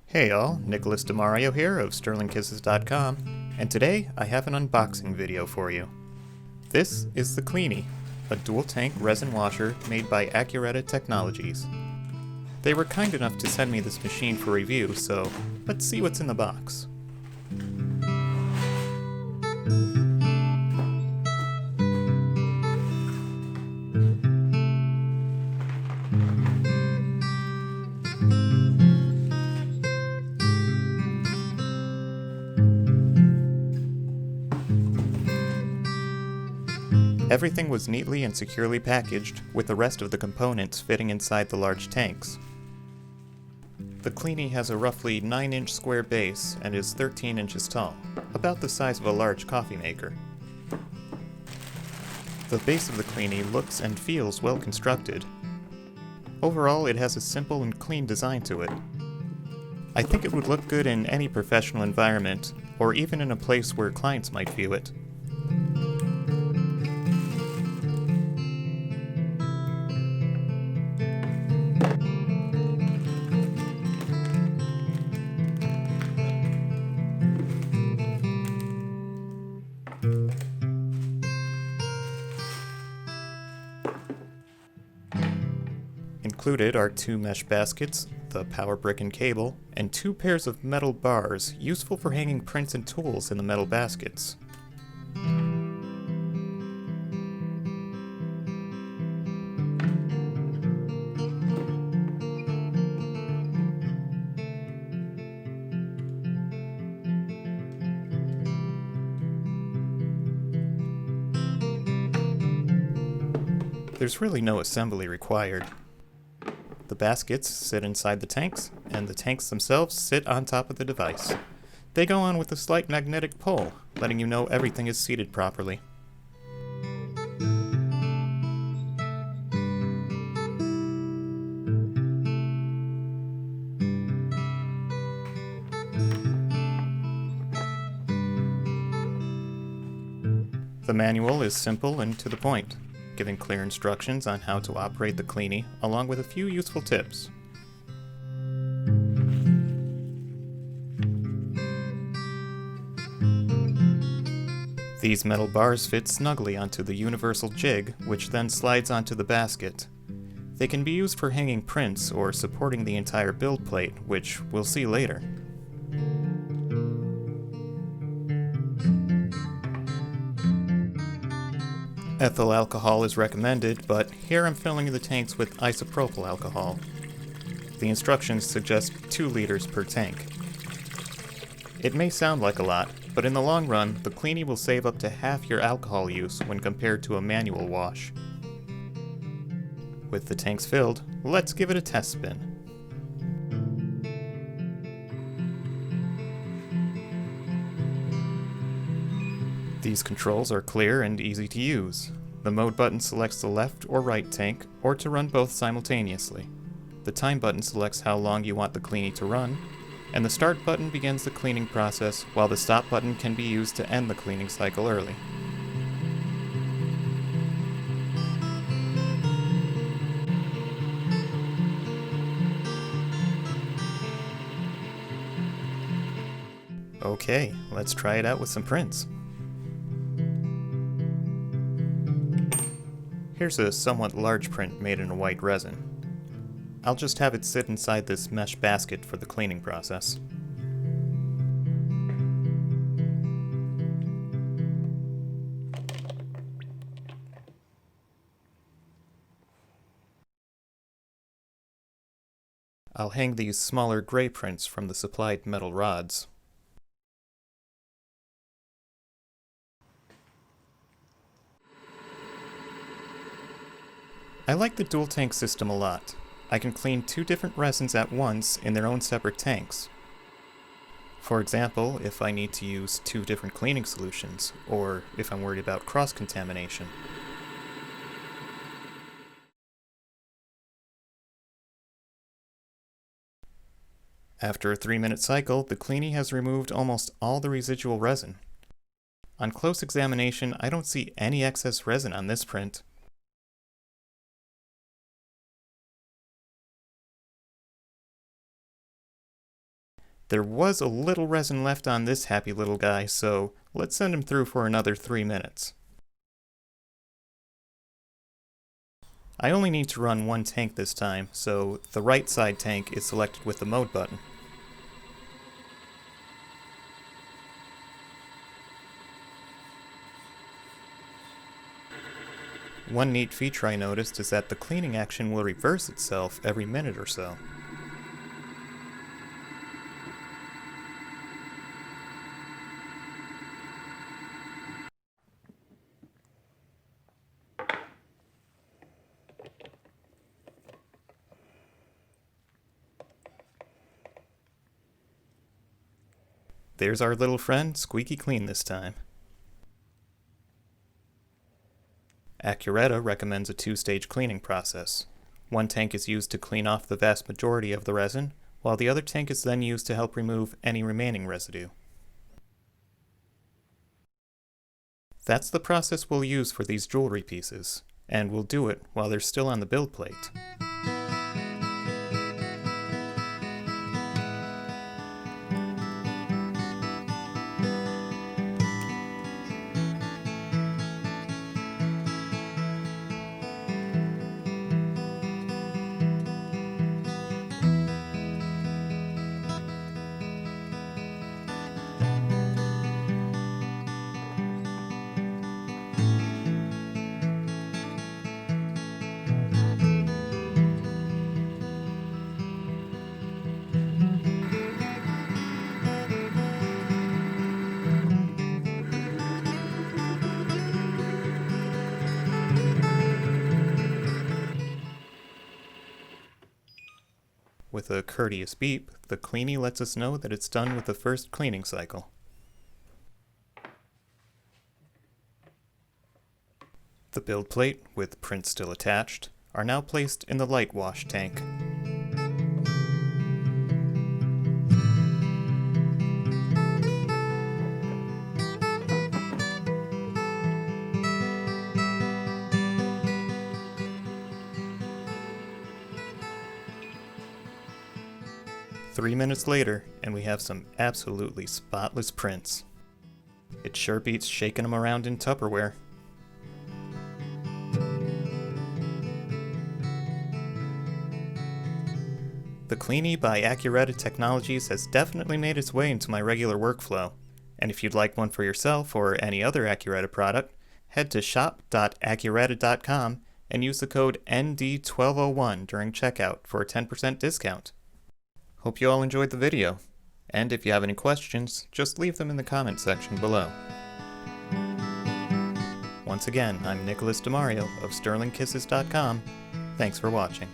Hey all, Nicholas DeMario here of SterlingKisses.com, and today I have an unboxing video for you. This is the Cleani, a dual-tank resin washer made by Ackuretta Technologies. They were kind enough to send me this machine for review, so let's see what's in the box. Everything was neatly and securely packaged, with the rest of the components fitting inside the large tanks. The Cleani has a roughly 9-inch square base and is 13 inches tall, about the size of a large coffee maker. The base of the Cleani looks and feels well constructed. Overall, it has a simple and clean design to it. I think it would look good in any professional environment, or even in a place where clients might view it. Included are 2 mesh baskets, the power brick and cable, and 2 pairs of metal bars useful for hanging prints and tools in the metal baskets. There's really no assembly required. The baskets sit inside the tanks, and the tanks themselves sit on top of the device. They go on with a slight magnetic pull, letting you know everything is seated properly. The manual is simple and to the point, giving clear instructions on how to operate the Cleani, along with a few useful tips. These metal bars fit snugly onto the universal jig, which then slides onto the basket. They can be used for hanging prints or supporting the entire build plate, which we'll see later. Ethyl alcohol is recommended, but here I'm filling the tanks with isopropyl alcohol. The instructions suggest 2 liters per tank. It may sound like a lot, but in the long run, the Cleani will save up to half your alcohol use when compared to a manual wash. With the tanks filled, let's give it a test spin. These controls are clear and easy to use. The mode button selects the left or right tank, or to run both simultaneously. The time button selects how long you want the Cleani to run, and the start button begins the cleaning process, while the stop button can be used to end the cleaning cycle early. Okay, let's try it out with some prints. Here's a somewhat large print made in a white resin. I'll just have it sit inside this mesh basket for the cleaning process. I'll hang these smaller gray prints from the supplied metal rods. I like the dual tank system a lot. I can clean 2 different resins at once in their own separate tanks. For example, if I need to use 2 different cleaning solutions, or if I'm worried about cross-contamination. After a 3-minute cycle, the Cleani has removed almost all the residual resin. On close examination, I don't see any excess resin on this print. There was a little resin left on this happy little guy, so let's send him through for another 3 minutes. I only need to run one tank this time, so the right side tank is selected with the mode button. One neat feature I noticed is that the cleaning action will reverse itself every minute or so. There's our little friend, squeaky clean this time. Ackuretta recommends a 2-stage cleaning process. One tank is used to clean off the vast majority of the resin, while the other tank is then used to help remove any remaining residue. That's the process we'll use for these jewelry pieces, and we'll do it while they're still on the build plate. With a courteous beep, the Cleani lets us know that it's done with the first cleaning cycle. The build plate, with prints still attached, are now placed in the light wash tank. Three minutes later, and we have some absolutely spotless prints. It sure beats shaking them around in Tupperware. The Cleani by Ackuretta Technologies has definitely made its way into my regular workflow, and if you'd like one for yourself or any other Ackuretta product, head to shop.ackuretta.com and use the code ND1201 during checkout for a 10% discount. Hope you all enjoyed the video, and if you have any questions, just leave them in the comment section below. Once again, I'm Nicholas DeMario of SterlingKisses.com. Thanks for watching.